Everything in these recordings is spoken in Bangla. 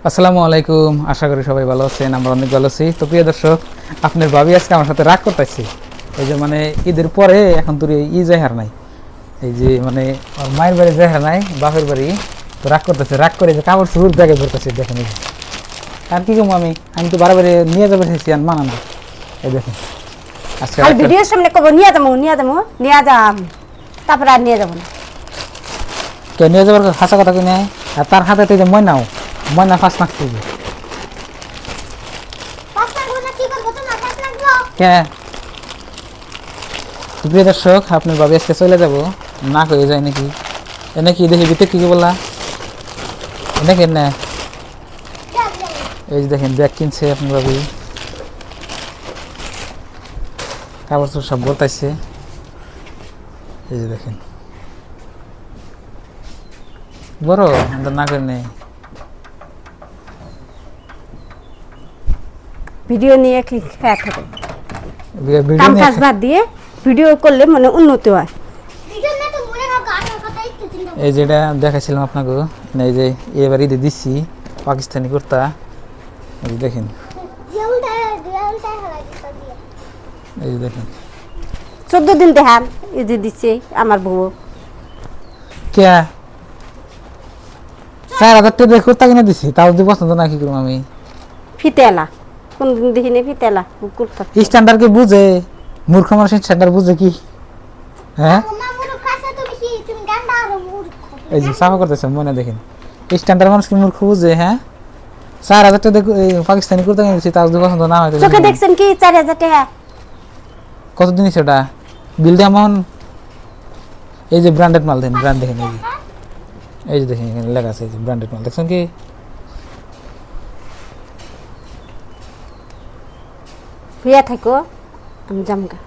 আসসালামু আলাইকুম, আশা করি সবাই ভালো আছেন। আমরা অনেক ভালো আছি। তো প্রিয় দর্শক, আপনার ভাবি আজকে আমার সাথে রাগ করতেছে। এই যে মানে ঈদের পরে এখন তোর জেহার নাই, এই যে মানে মায়ের বাড়ি জেহার নাই, বাপের বাড়ি, তো রাগ করতেছে। রাগ করে যে কাপড় চুপড় ব্যাগে ভরতেছে। দেখেন এই আর কি কম, আমি তো বারবার নিয়ে যাবো চাইছি আর মানান। এই দেখেন আজকে ভিডিওর সামনে কব নিয়ে যাম, তারপর আর নিয়ে যাবো না। কে নিয়ে যাবার হাসা কথা কিনে, আর তার হাতে তো যে ময়না ফাঁস মারছে যে প্রিয় দর্শক, আপনার বাবু আজকে চলে যাব না হয়ে যায় নাকি এনে কি দেখি ভিতরে কি বললা এনে কেন না। এই যে দেখেন ব্যাগ কিনছে আপনার বাবু, কাপড় চোপড় সব বলতাইছে। এই যে দেখেন বড় আমাদের না করে নেই ভিডিও নিয়ে খেয়া থাকে, কাম কাজ বাদ দিয়ে ভিডিও করলে মানে উন্নতি হয়। এই যেটা দেখাছিলাম আপনাকে, এই যে এবার ঈদে দিচ্ছি পাকিস্তানি কুর্তা, এই যে দেখেন, এই যে দেখেন 14 দিন দেখান এই যে দিচ্ছে আমার বউ। কে 4000 টাকা কুর্তা কিনে দিছি, তাও যদি পছন্দ না কি করবো আমি। ফিতেলা কোন দিন দেখিনি, ফিতেলা কুর্তা স্ট্যান্ডার্ড কি বুঝে? মূর্খ মানুষ স্ট্যান্ডার্ড বুঝে কি? হ্যাঁ এই যে সাফা করতেছে মনে, দেখেন স্ট্যান্ডার্ড মানুষ কি মূর্খ বুঝে? হ্যাঁ 4000 টাকা পাকিস্তানি কুর্তা কিনে দিছি, তাও যদি পছন্দ না হয়। চোখে দেখছেন কি 4000 টাকা কত দিন সেটা বিল দেমন? এই যে ব্র্যান্ডেড মাল দেন, ব্র্যান্ড দেখেন, এই যে দেখেন এখানে লেখা আছে, এই যে ব্র্যান্ডেড মাল দেখছেন কি? হইয়া থাকো আমি জামগা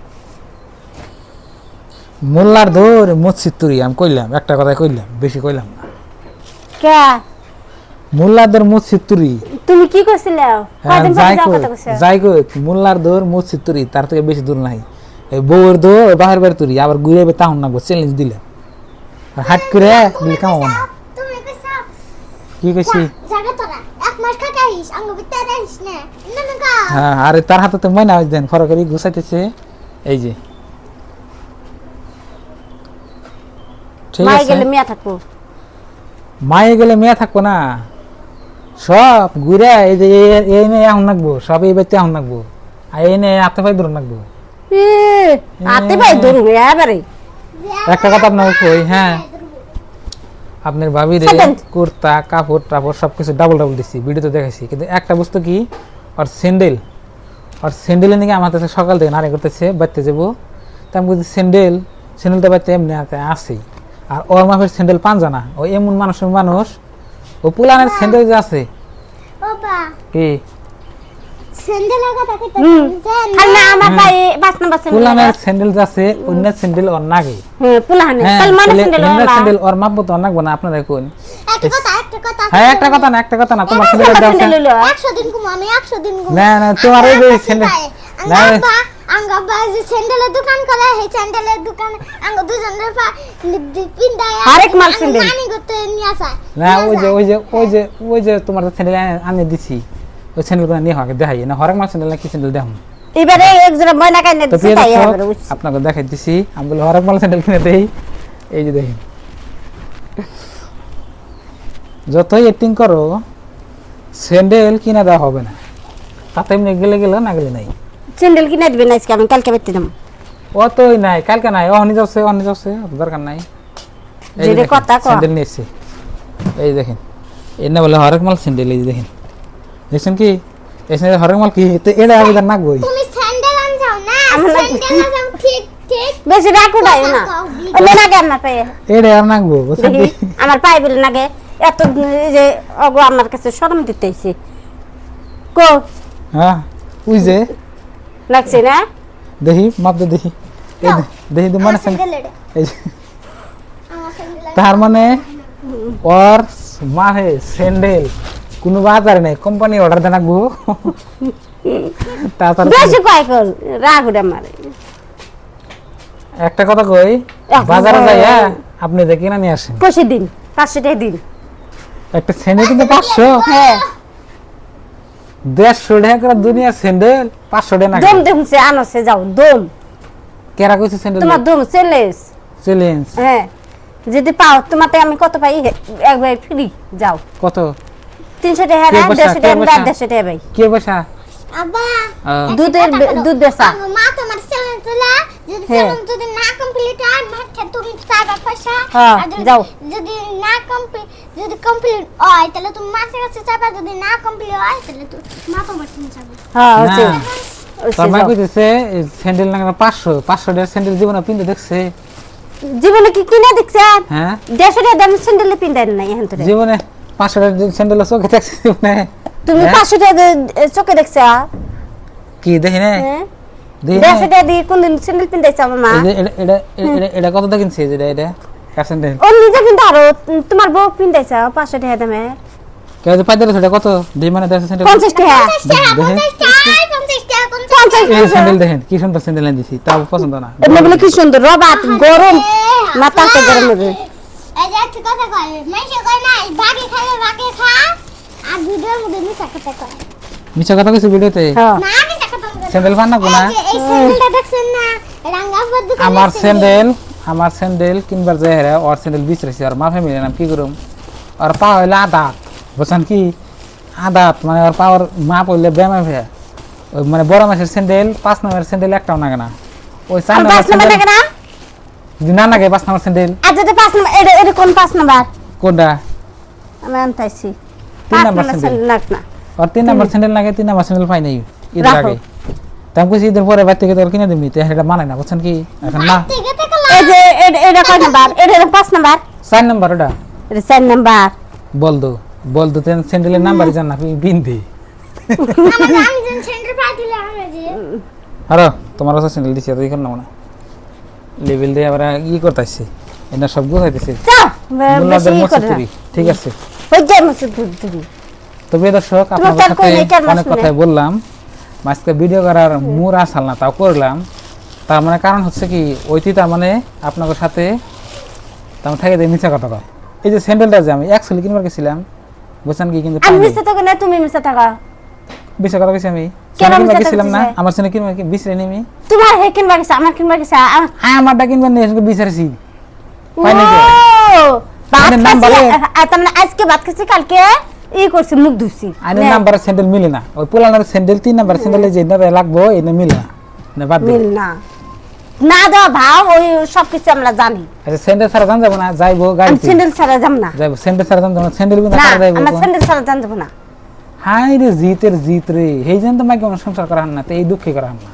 মোল্লার দৌর মসজিদ তুরি, আমি কইলাম একটা কথা কইলাম, বেশি কইলাম না। কে মোল্লার দৌর মসজিদ তুরি? তুমি কি কইছিলে? কয়দিন পরে যাও কথা কইছো? যাই কই মোল্লার দৌর মসজিদ তুরি, তার থেকে বেশি দূর নাই। এই বউর দৌর বাহির বাড়ি তুরি, আবার ঘুরে তাহন না চ্যালেঞ্জ দিলাম, আর হাট করে দিলে কামাবো না। কি কইছি? হ্যাঁ, আরে তার হাতে তো ময়না দেন ফরকারি গুছাইতেছে। এই যে ঠিক আছে, গেলে মেয়া থাকবো, মায়ে গেলে মেয়ে থাকবো না, সব ঘুরে এই যে এই নিয়ে এখন নাকবো, সব এই বাড়িতে এখন নাকবো, আর এই নিয়ে হাতে পাই দূর নাকবো। হাতে পাই ধরু এবারে একটা কথা আপনাকে কই, হ্যাঁ আপনার ভাবির কুর্তা কাপড় টাপড় সবকিছু ডাবল ডাবল দিচ্ছি, ভিডিওতে দেখাইছি, কিন্তু একটা বস্তু কি, আর স্যান্ডেলের নাকি আমার কাছে সকাল থেকে নাড়ি করতেছে, বাড়তে যাবো, তা আমি বলছি স্যান্ডেলটা বাড়তে এমনি আসেই, আর ওর মাপের স্যান্ডেল পাঞ্জা না, ও এমন মানুষ ও পুলানের স্যান্ডেল যে আছে কি স্যান্ডেল আছে, অন্য স্যান্ডেল ওর নাগে, স্যান্ডেল ওর মাপ মতো নাগবো না। আপনারা কোন হ্যাঁ একটা কথা না তোমার স্যান্ডেল না না তোমার ওই স্যান্ডেল না আঙ্গা বাজে স্যান্ডেলের দোকান করে, এই স্যান্ডেলের দোকান আঙ্গা দুজনের পিন্দায় আরেক মাল স্যান্ডেল নানি করতে নিয়ে আসা না। ওই যে তোমার স্যান্ডেল আনি দিছি, ওই স্যান্ডেলগুলো নিয়ে হবে দেখাই না, হরেক মাল স্যান্ডেল না কি স্যান্ডেল দেখুন এবারে এক জোড়া ময়না কাইনে দিছি, তাই আপনাকে দেখাই দিছি। আমি বলি হরেক মাল স্যান্ডেল কিনে দেই, এই যে দেখেন যতই এক্টিং করো স্যান্ডেল কিনে দেওয়া হবে না, তাতে এমনি গেলে না গেলে নাই। স্যান্ডেল কিনে দিবেন আজকে, আমি কালকে বেচতে যাব। ও তোই নাই, কালকে নাই, অহনি যাচ্ছে দরকার নাই। এই যে কথা কও, স্যান্ডেল নিয়েছি, এই দেখেন এনে বলে হরেক মাল স্যান্ডেল, এই দেখেন দেখছেন কি এই স্যান্ডেল হরেক মাল কি, তো এটা আবেদন না গই তুমি স্যান্ডেল আন যাও না, স্যান্ডেল আন যাও ঠিক বেশি রাখো দাও না, ওলে লাগে আমার পায়ে, এটা আর নাগবো বুঝছেন কি, আমার পায়ে বলে লাগে এত যে ওগো আমার কাছে শরম দিতেইছে কো। হ্যাঁ ওই যে লাগছে না, দেখি মাপ দে, দেখি দেখি মানে এই তার মানে ওর মাহে স্যান্ডেল কোনো বাজারে নেই, কোম্পানি অর্ডার দেন রাখবো, তারপর বেশি কয় কর রাগ উড়ে মারে। একটা কথা কই, বাজারে যাইয়া আপনি দেখি না নিয়ে আসেন, পয়সা দিন 500 টাকা দিন, একটা স্যান্ডেল কিন্তু 500, হ্যাঁ 150 টাকা করে দুনিয়া স্যান্ডেল 500 টাকা না দম দেখছে আনছে যাও দম কেরা কইছে স্যান্ডেল তোমার দম চ্যালেঞ্জ চ্যালেঞ্জ হ্যাঁ যদি পাও তোমাতে আমি কত পাই একবার ফ্রি যাও কত 300 টাকা কে না বসা, 150 কে টাকা বসা? 150 টাকা ভাই কে বসা আব্বা দুধ বেচা আমার মা তোমার চ্যালেঞ্জ তোলা যদি হ্যাঁ। চ্যালেঞ্জ যদি না কমপ্লিট হয় মাঠে তুমি চাইবা পয়সা হ্যাঁ, আর যদি- যাও। যদি না কমপ্লিট যদি কমপ্লিট হয় তাহলে তুমি মাছের কাছে চাইবা যদি না কমপ্লিট হয় তাহলে তুমি মা তোমার তুমি চাইবা হ্যাঁ না। হচ্ছে তোর মা কইতেছে স্যান্ডেল না 500 টাকার স্যান্ডেল জীবনে পিনতে দেখছে জীবনে কি কিনা দেখছেন হ্যাঁ 150 টাকা দাম স্যান্ডেল পিন্দাই নাই এখন তো জীবনে 500 টাকার স্যান্ডেল চোখে দেখছে জীবনে তুমি হ্যাঁ? 500 টাকা চোখে দেখছা কি দেখি না হ্যাঁ দেখি না? 150 টাকা দিয়ে কোনদিন স্যান্ডেল পিন্দাইছে আমার মা এই যে এটা কত টাকা কিনছে এটা কার স্যান্ডেল ও নিজে পিন্তা আরো তোমার বউ পিন্দাইছে 500 টাকা দামে কেউ যে পাইতে সেটা কত দেই মানে 10 স্যান্ডেল 50 টাকা 50 টাকা দেখে। 50 টাকা 50 টাকা 50 এই স্যান্ডেল দেখেন কি সুন্দর স্যান্ডেল এনে দিছি তাও পছন্দ না এগুলো কি সুন্দর রবাত গরম মাথাতে গরম হবে এই যে একটা কথা কয় মাইসে কয় না বাকি খাবে বাকি খা আর ভিডিওর মধ্যে মিছা কথা কয় মিছা কথা কইছে ভিডিওতে হ্যাঁ না মিছা কথা বলে না। স্যান্ডেল পান না কোনা এই যে এই স্যান্ডেলটা দেখছেন না রাঙ্গাপুর দোকানে আমার স্যান্ডেল কিনবার যায় হেরা ওর স্যান্ডেল বিচরেছি আর মা ফ্যামিলি নাম কি করুম আর পা হইলে আদাত বুঝছেন কি আদাত মানে ওর পাওয়ার মা পড়লে ব্যায়াম হয়ে ওই মানে বড় মাসের স্যান্ডেল 5 নম্বরের স্যান্ডেল একটাও নাগে না ওই 4 আর নম্বর 5 নম্বর স্যান্ডেল থাকে না যদি না নাগে 5 নম্বর স্যান্ডেল আজ যদি 5 নম্বর এটা কোন 5 নম্বর কোনটা আমি আনতাইছি 3 5 নম্বর নম্বর স্যান্ডেল লাগ না আর 3 নম্বর স্যান্ডেল লাগে 3 নম্বর স্যান্ডেল পাই নাই ঈদের রাখো। আগে তাম কইছি ঈদের পরে বাইরে থেকে তোর কিনে দিবি তো এটা মানে না বুঝছেন কি এখন না থেকে থেকে এই যে এটা কয় নম্বর এটা 5 নম্বর 4 নম্বর ওটা এটা 4 নম্বর বলদো তেন স্যান্ডেলের নাম্বারই জান না বিনদি আমার আমি যেন সেন্টার পাই দিলে আমি যে আরে তোমার কাছে স্যান্ডেল দিছি তো এখন না লেভেল দিয়ে আবার ই করতেছি এটা সব গুছাইতেছি যাও মুল্লাদের বেশি করে মসজিদপুরি ঠিক আছে হই যায় মসজিদ তুমি তো প্রিয় দর্শক আপনাদের তার সাথে কই নাই, চার মাস অনেক হলে। কথাই বললাম আজকে ভিডিও করার মূল আসল না তাও করলাম তার মানে কারণ হচ্ছে কি ওইটি তার মানে আপনাদের সাথে তার থেকে দেয় মিথ্যা কথা কয় এই যে স্যান্ডেলটা যে আমি অ্যাকচুয়ালি কিনবার গেছিলাম বুঝছেন কি কিন্তু আমি পাইনি। মিছে থাকি না তুমি মিছে থাকা মিথ্যা কথা কইছি আমি কেন কিনবার মিথ্যা গেছিলাম না কথা আমার সঙ্গে কিনবার কি বিছরে নিমি তোমার হে কিনবা গেছে আমার কিনবা গেছে আমারটা কিনবার নিয়ে এসে বিচারেছি পাইনি কে? ভাত আরে নাম খাইছি, বলে। তার মানে আজকে ভাত খাইছি কালকে ই করছি মুখ ধুইছি আইনের নাম্বারের স্যান্ডেল মিলে না ওই পুলানোর স্যান্ডেল 3 নাম্বার স্যান্ডেলে যে লাগবো এটা মিলে না না বাদ দিন মিল না না দাও ভাও ওই সব কিছু আমরা জানি আচ্ছা স্যান্ডেল ছাড়া জান যাবো না যাইবো আমি গাড়িতে স্যান্ডেল ছাড়া যাব না যাইবো স্যান্ডেল ছাড়া জান যাবো না স্যান্ডেল বিনা না ছাড়া যাইবো আমরা স্যান্ডেল ছাড়া জান যাব না হাই রে জিতের জিত রে এই জন্য তো মাইকে সংসার করা হান না তো এই দুঃখী করা হান না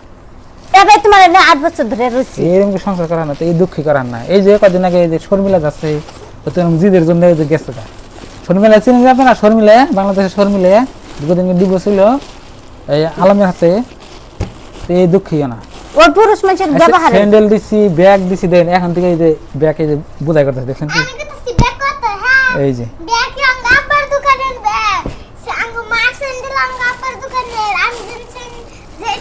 তবে তোমার এনে 8 বছর ধরে রয়েছে এরকম কি সংসার করা হান না তো এই দুঃখী করা হান না এই যে কদিন আগে এই যে শর্মিলা যাচ্ছে ও তো এরকম জিদের জন্য এই যে গেছে তা শর্মিলা চিনে যাবে না শর্মিলা বাংলাদেশের শর্মিলা দুদিন ডিভোর্স ছিল এই আলমের হাতে তো এই দুঃখী না ওর পুরুষ মানুষের ব্যবহার স্যান্ডেল দিছি ব্যাগ দিছি দেন এখন থেকে এই যে ব্যাগ এই যে বুঝাই করতেছে দেখছেন কি আমি কিন্তু সিব্যাক করতে হ্যাঁ এই যে ব্যাগ রাঙ্গাপুর দোকানের ব্যাগ সে আঙ্গু মা সেন্ডেল রাঙ্গাপুর দোকানের আমি যে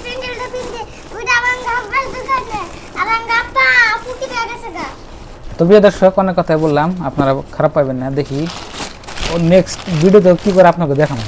সেন্ডেলটা পিনতে ওইটা রাঙ্গাপুর দোকানে আর রাঙ্গাপা ফুকি দিয়ে গেছে গা তো প্রিয় দর্শক অনেক কথাই বললাম আপনারা খারাপ পাবেন না দেখি ও নেক্সট ভিডিওতে কি করে আপনাকে দেখাবো